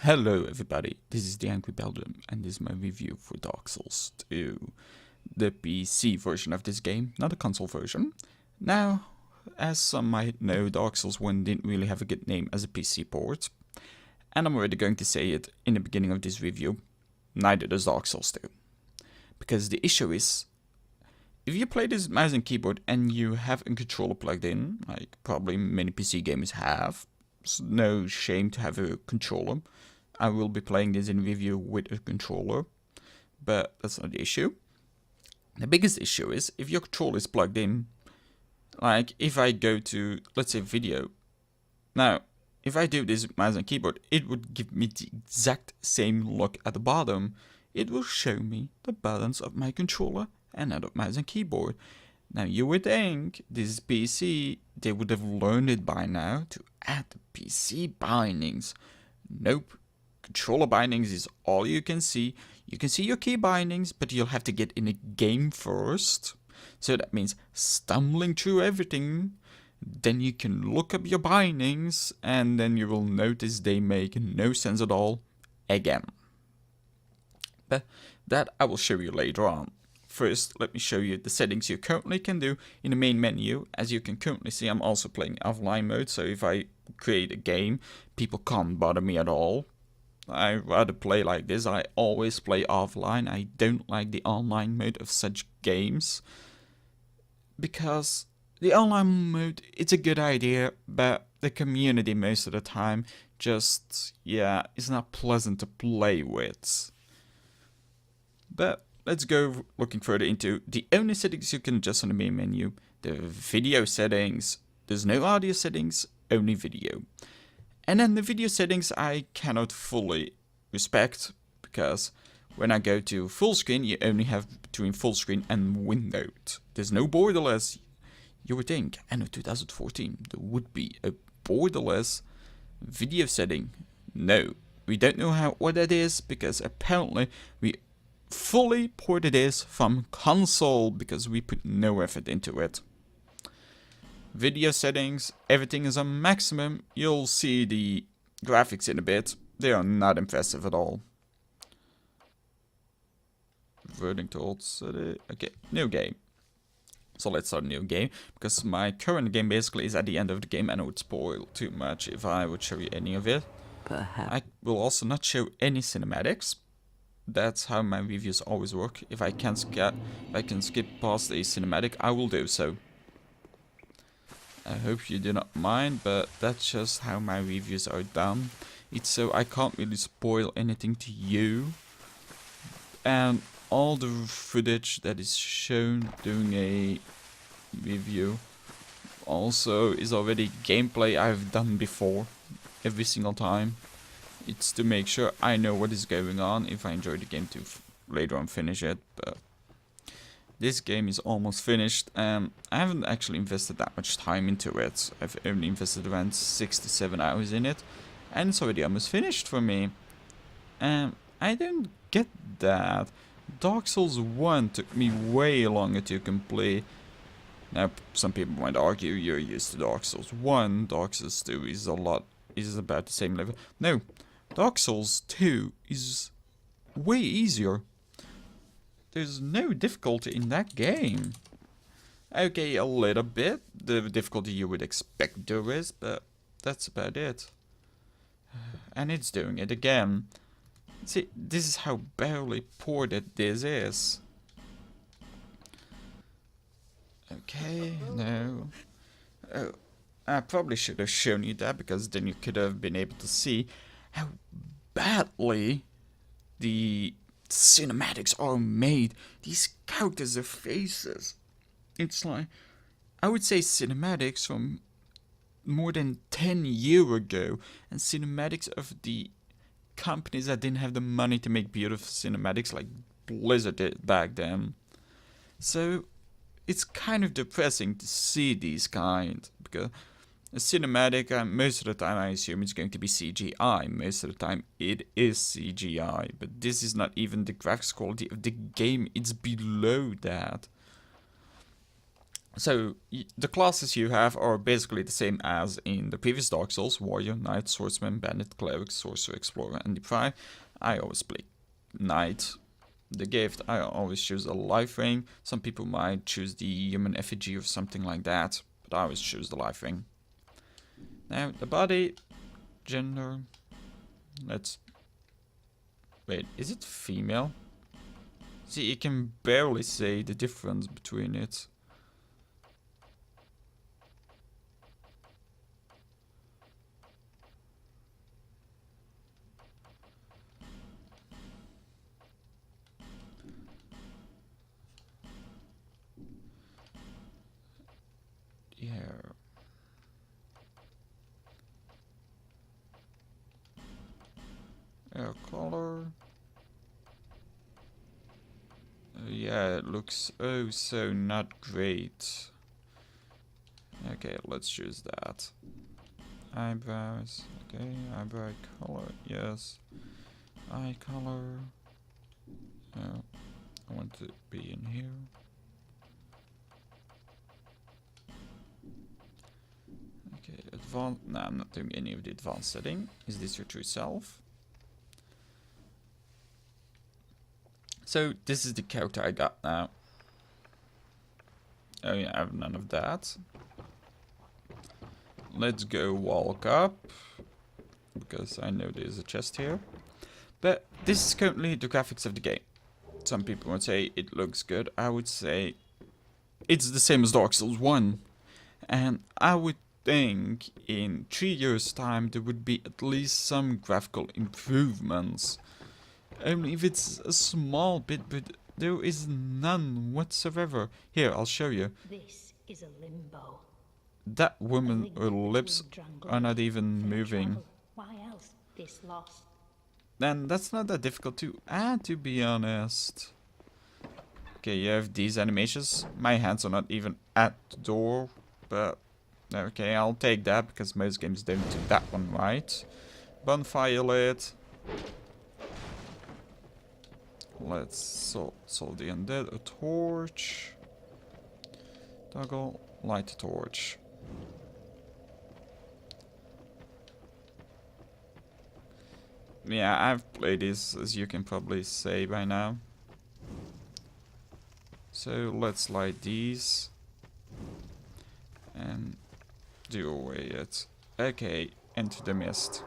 Hello everybody, this is the Angry Belgian and this is my review for Dark Souls 2, the PC version of this game, not the console version. Now, as some might know, Dark Souls 1 didn't really have a good name as a PC port, and I'm already going to say it in the beginning of this review, neither does Dark Souls 2. Because the issue is, if you play this mouse and keyboard and you have a controller plugged in, like probably many PC gamers have, it's no shame to have a controller. I will be playing this in review with a controller, but that's not the issue. The biggest issue is if your controller is plugged in, like if I go to, let's say, video. Now, if I do this with mouse and keyboard, it would give me the exact same look at the bottom. It will show me the buttons of my controller and not of mouse and keyboard. Now, you would think this is PC, they would have learned it by now to add the PC bindings. Nope. Controller bindings is all you can see. You can see your key bindings, but you'll have to get in a game first. So that means stumbling through everything. Then you can look up your bindings, and then you will notice they make no sense at all again. But that I will show you later on. First, let me show you the settings you currently can do in the main menu. As you can currently see, I'm also playing offline mode, so if I create a game, people can't bother me at all. I rather play like this. I always play offline. I don't like the online mode of such games, because the online mode, it's a good idea, but the community most of the time just, yeah, it's not pleasant to play with. But let's go looking further into the only settings you can adjust on the main menu. The video settings. There's no audio settings, only video. And then the video settings I cannot fully respect, because when I go to full screen, you only have between full screen and windowed. There's no borderless. You would think, anno 2014, there would be a borderless video setting. No, we don't know what that is, because apparently we fully ported this from console, because we put no effort into it. Video settings, everything is on maximum. You'll see the graphics in a bit. They are not impressive at all. Reverting towards okay, new game. So let's start a new game, because my current game basically is at the end of the game, and it would spoil too much if I would show you any of it. Perhaps. I will also not show any cinematics. That's how my reviews always work. If I can skip past a cinematic, I will do so. I hope you do not mind, but that's just how my reviews are done. It's so I can't really spoil anything to you. And all the footage that is shown during a review also is already gameplay I've done before, every single time. It's to make sure I know what is going on if I enjoy the game to later on finish it, but this game is almost finished, and I haven't actually invested that much time into it. I've only invested around 6 to 7 hours in it, and it's already almost finished for me. And I don't get that. Dark Souls 1 took me way longer to complete. Now, some people might argue you're used to Dark Souls 1, Dark Souls 2 is about the same level. No, Dark Souls 2 is way easier. There's no difficulty in that game. Okay, a little bit. The difficulty you would expect there is, but that's about it. And it's doing it again. See, this is how barely ported this is. Okay, no. Oh, I probably should have shown you that, because then you could have been able to see how badly the cinematics are made. These characters' their faces. It's like, I would say cinematics from more than 10 years ago, and cinematics of the companies that didn't have the money to make beautiful cinematics like Blizzard did back then. So it's kind of depressing to see these kind, because a cinematic, most of the time I assume it's going to be CGI. Most of the time it is CGI, but this is not even the graphics quality of the game, it's below that. So the classes you have are basically the same as in the previous Dark Souls: Warrior, Knight, Swordsman, Bandit, Cleric, Sorcerer, Explorer, and Deprive. I always play Knight. The gift, I always choose a life ring. Some people might choose the human effigy or something like that, but I always choose the life ring. Now the body, gender, let's... Wait, is it female? See, you can barely say the difference between it. Yeah. Hair color. Yeah, it looks oh so not great. Okay, let's choose that. Eyebrows. Okay, eyebrow color. Yes. Eye color. Oh, I want to be in here. Okay, advanced. No, I'm not doing any of the advanced setting. Is this your true self? So this is the character I got now. Oh yeah, I have none of that. Let's go walk up, because I know there's a chest here. But this is currently the graphics of the game. Some people would say it looks good. I would say it's the same as Dark Souls 1. And I would think in 3 years' time there would be at least some graphical improvements. Only if it's a small bit, but there is none whatsoever. Here, I'll show you. This is a limbo. That woman, her lips are not even moving. Why else this loss? And that's not that difficult to add, to be honest. Okay, you have these animations. My hands are not even at the door, but okay, I'll take that because most games don't do that one right. Bonfire lit. Let's solve the undead. A torch. Toggle. Light the torch. Yeah, I've played this, as you can probably say by now. So let's light these. And do away it. Okay, enter the mist.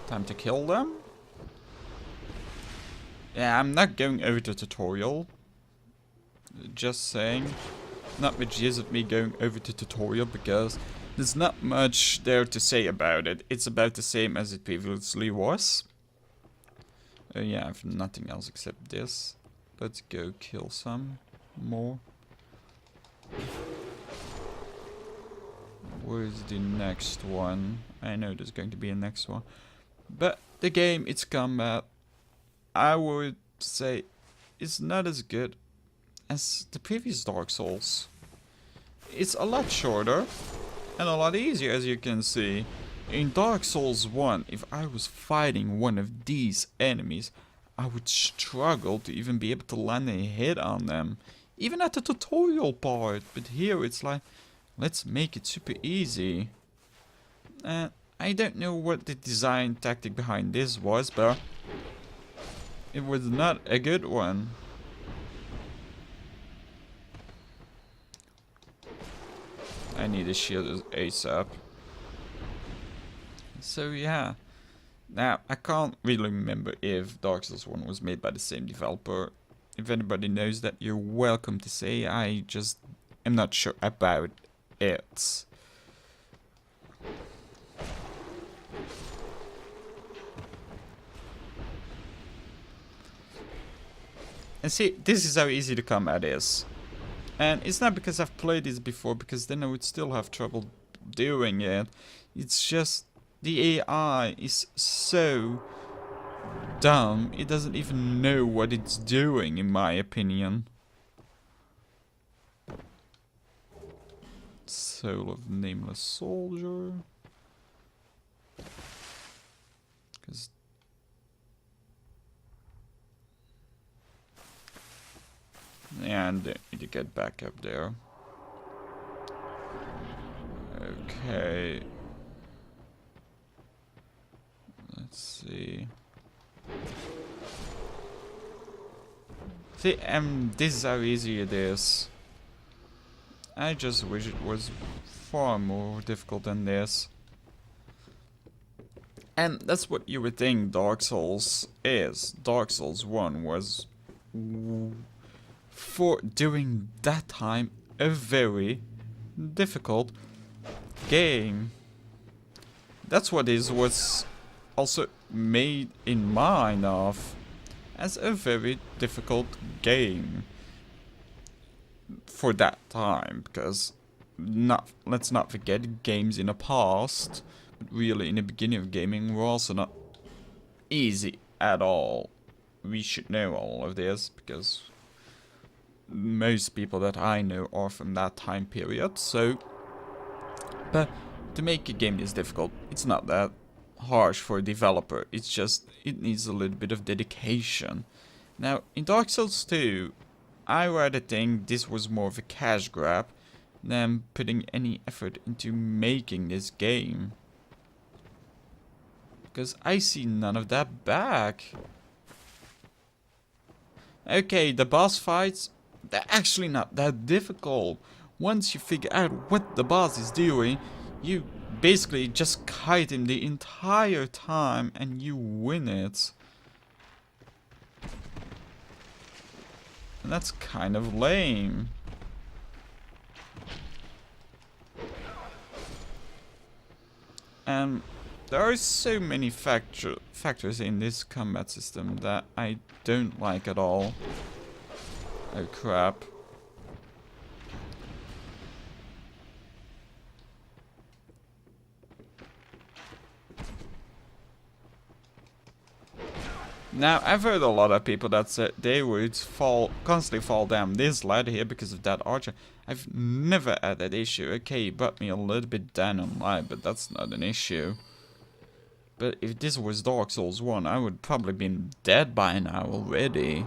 Time to kill them. Yeah, I'm not going over the tutorial. Just saying. Not much use of me going over the tutorial because there's not much there to say about it. It's about the same as it previously was. Yeah, I have nothing else except this. Let's go kill some more. Where's the next one? I know there's going to be a next one. But the game, its combat, I would say, is not as good as the previous Dark Souls. It's a lot shorter and a lot easier, as you can see. In Dark Souls 1, if I was fighting one of these enemies, I would struggle to even be able to land a hit on them. Even at the tutorial part. But here it's like, let's make it super easy. I don't know what the design tactic behind this was, but it was not a good one. I need a shield ASAP. So yeah. Now, I can't really remember if Dark Souls 1 was made by the same developer. If anybody knows that, you're welcome to say. I just am not sure about it. And see, this is how easy the combat is. And it's not because I've played this before, because then I would still have trouble doing it. It's just the AI is so dumb, it doesn't even know what it's doing, in my opinion. Soul of Nameless Soldier. Because And need to get back up there. Okay. Let's see. See, this is how easy it is. I just wish it was far more difficult than this. And that's what you would think Dark Souls is. Dark Souls 1 was, for during that time, a very difficult game. That's what it was also made in mind of, as a very difficult game for that time, because let's not forget, games in the past, but really in the beginning of gaming, were also not easy at all. We should know all of this because most people that I know are from that time period. So, but to make a game this difficult, it's not that harsh for a developer. It's just, it needs a little bit of dedication. Now, in Dark Souls 2, I rather think this was more of a cash grab than putting any effort into making this game. Because I see none of that back. Okay, the boss fights, they're actually not that difficult. Once you figure out what the boss is doing, you basically just kite him the entire time and you win it. And that's kind of lame. And there are so many factors in this combat system that I don't like at all. Oh crap. Now, I've heard a lot of people that said they would constantly fall down this ladder here because of that archer. I've never had that issue. Okay, it brought me a little bit down on life, but that's not an issue. But if this was Dark Souls 1, I would probably been dead by now already.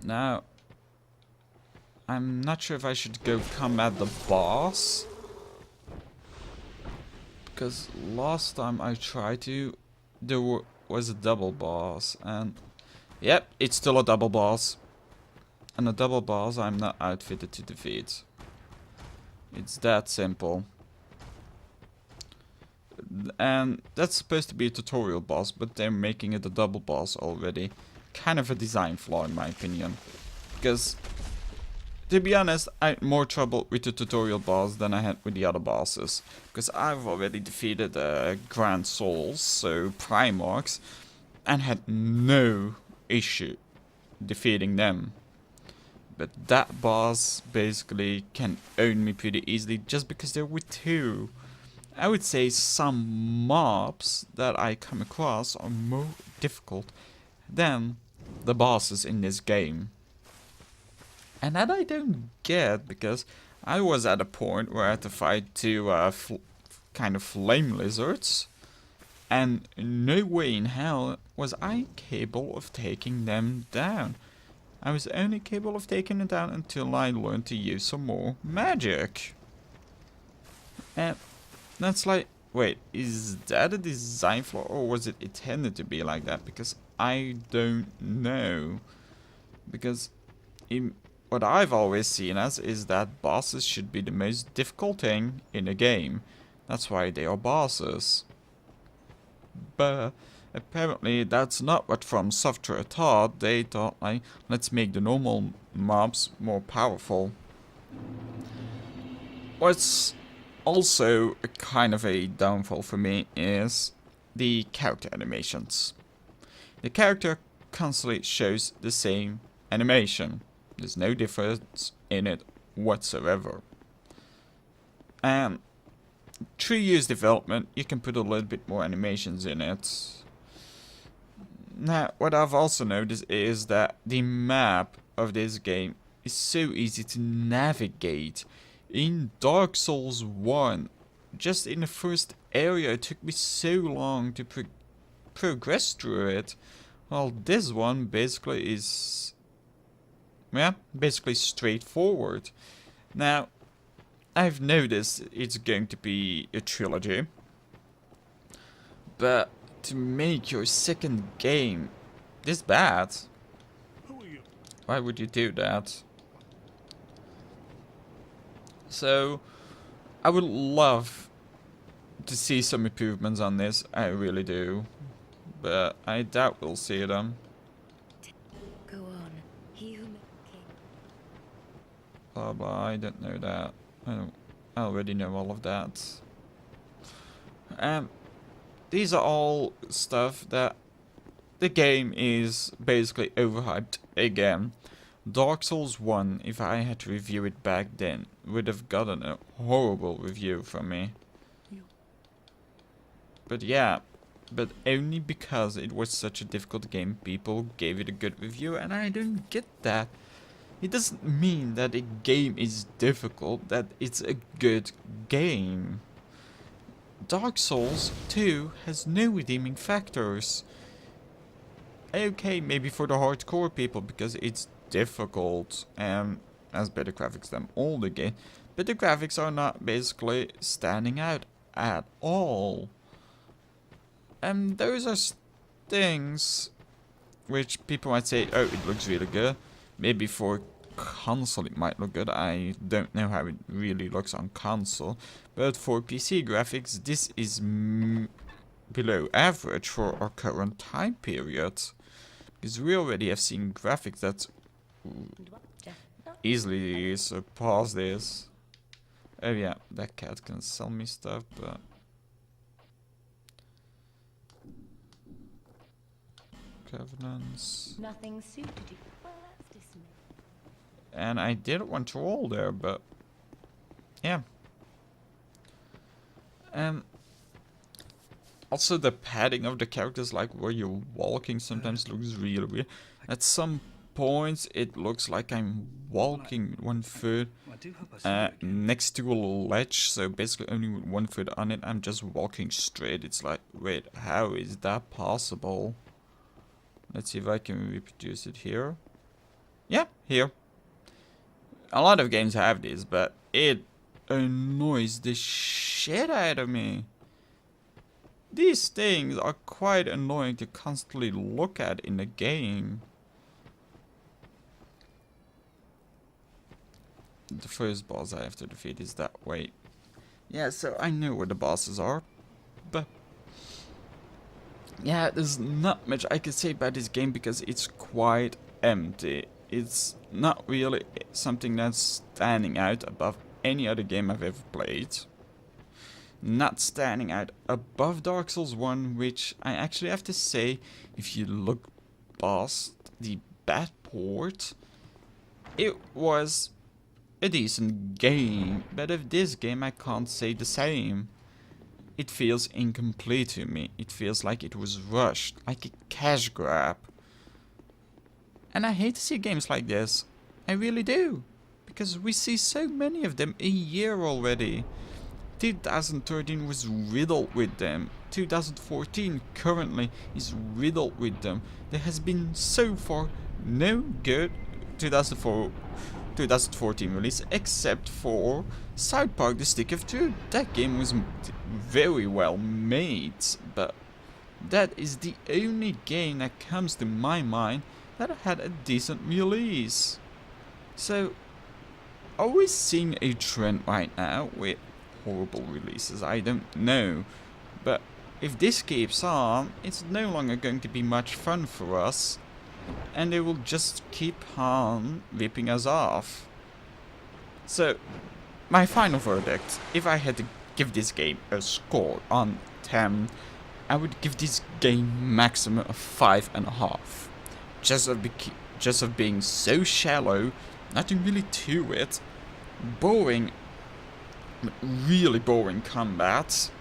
Now, I'm not sure if I should go combat the boss. Because last time I tried to, there was a double boss, and yep, it's still a double boss. And a double boss I'm not outfitted to defeat. It's that simple. And that's supposed to be a tutorial boss, but they're making it a double boss already. Kind of a design flaw in my opinion. Because, to be honest, I had more trouble with the tutorial boss than I had with the other bosses. Because I've already defeated Grand Souls, so Primarchs, and had no issue defeating them. But that boss basically can own me pretty easily just because there were two. I would say some mobs that I come across are more difficult than the bosses in this game. And that I don't get, because I was at a point where I had to fight two kind of flame lizards, and no way in hell was I capable of taking them down. I was only capable of taking them down until I learned to use some more magic. And that's like, wait, is that a design flaw, or was it intended to be like that? Because I don't know. Because what I've always seen as is that bosses should be the most difficult thing in a game. That's why they are bosses. But apparently that's not what From Software thought. They thought, like, let's make the normal mobs more powerful. What's also a kind of a downfall for me is the character animations. The character constantly shows the same animation. There's no difference in it whatsoever. And 3 years development, you can put a little bit more animations in it. Now, what I've also noticed is that the map of this game is so easy to navigate. In Dark Souls 1, just in the first area, it took me so long to progress through it. Well, this one basically is, yeah, basically straightforward. Now, I've noticed it's going to be a trilogy, but to make your second game this bad, why would you do that? So, I would love to see some improvements on this, I really do, but I doubt we'll see them. Go on, he who king. Blah blah, I don't know that. I already know all of that. These are all stuff that the game is basically overhyped again. Dark Souls 1, if I had to review it back then, would have gotten a horrible review from me. But yeah, but only because it was such a difficult game, people gave it a good review, and I don't get that. It doesn't mean that a game is difficult, that it's a good game. Dark Souls 2 has no redeeming factors. Okay, maybe for the hardcore people, because it's difficult and has better graphics than all the game, but the graphics are not basically standing out at all. And those are things which people might say, oh, it looks really good. Maybe for console it might look good. I don't know how it really looks on console. But for PC graphics, this is below average for our current time period. Because we already have seen graphics that easily surpass this. Oh yeah, that cat can sell me stuff, but... Covenants. Nothing suited you. Well, that's dismissed. And I did want to roll there, but... Yeah. Also the padding of the characters, like where you're walking, sometimes looks really weird. At some points it looks like I'm walking 1 foot next to a ledge, so basically only with 1 foot on it, I'm just walking straight. It's like, wait, how is that possible? Let's see if I can reproduce it here. Yeah, here. A lot of games have this, but it annoys the shit out of me. These things are quite annoying to constantly look at in the game. The first boss I have to defeat is that way. Yeah, so I know where the bosses are, but... yeah, there's not much I can say about this game because it's quite empty. It's not really something that's standing out above any other game I've ever played. Not standing out above Dark Souls 1, which I actually have to say, if you look past the bad port, it was a decent game, but of this game I can't say the same. It feels incomplete to me. It feels like it was rushed, like a cash grab. And I hate to see games like this. I really do. Because we see so many of them a year already. 2013 was riddled with them. 2014 currently is riddled with them. There has been so far no good 2014 release except for South Park The Stick of Truth. That game was very well made, but that is the only game that comes to my mind that had a decent release. So, are we seeing a trend right now with horrible releases? I don't know, but if this keeps on, it's no longer going to be much fun for us, and they will just keep on ripping us off. So, my final verdict, if I had to give this game a score on 10, I would give this game maximum of 5.5. Just of being so shallow, nothing really to it, boring, really boring combat,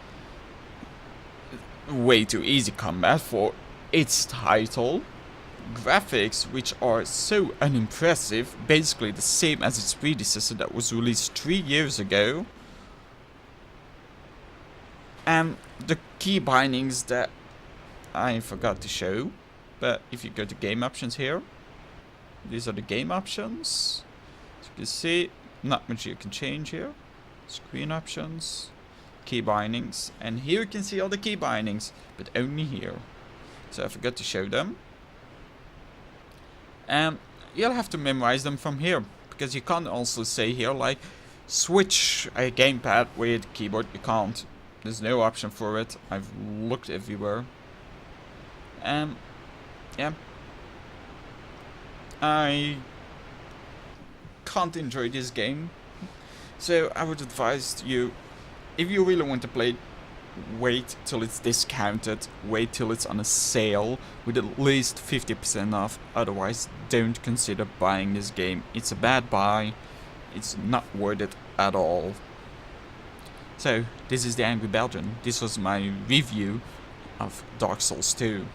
way too easy combat for its title, graphics which are so unimpressive, basically the same as its predecessor that was released 3 years ago, and the key bindings that I forgot to show, But if you go to game options here, these are the game options. As you can see, not much you can change here. Screen options, key bindings, and here you can see all the key bindings, but only here. So I forgot to show them. And you'll have to memorize them from here, because you can't also say here like switch a gamepad with keyboard. You can't. There's no option for it. I've looked everywhere. Yeah. I can't enjoy this game. So I would advise you, if you really want to play it, wait till it's discounted, wait till it's on a sale with at least 50% off, otherwise don't consider buying this game. It's a bad buy, it's not worth it at all. So, this is the Angry Belgian. This was my review of Dark Souls 2.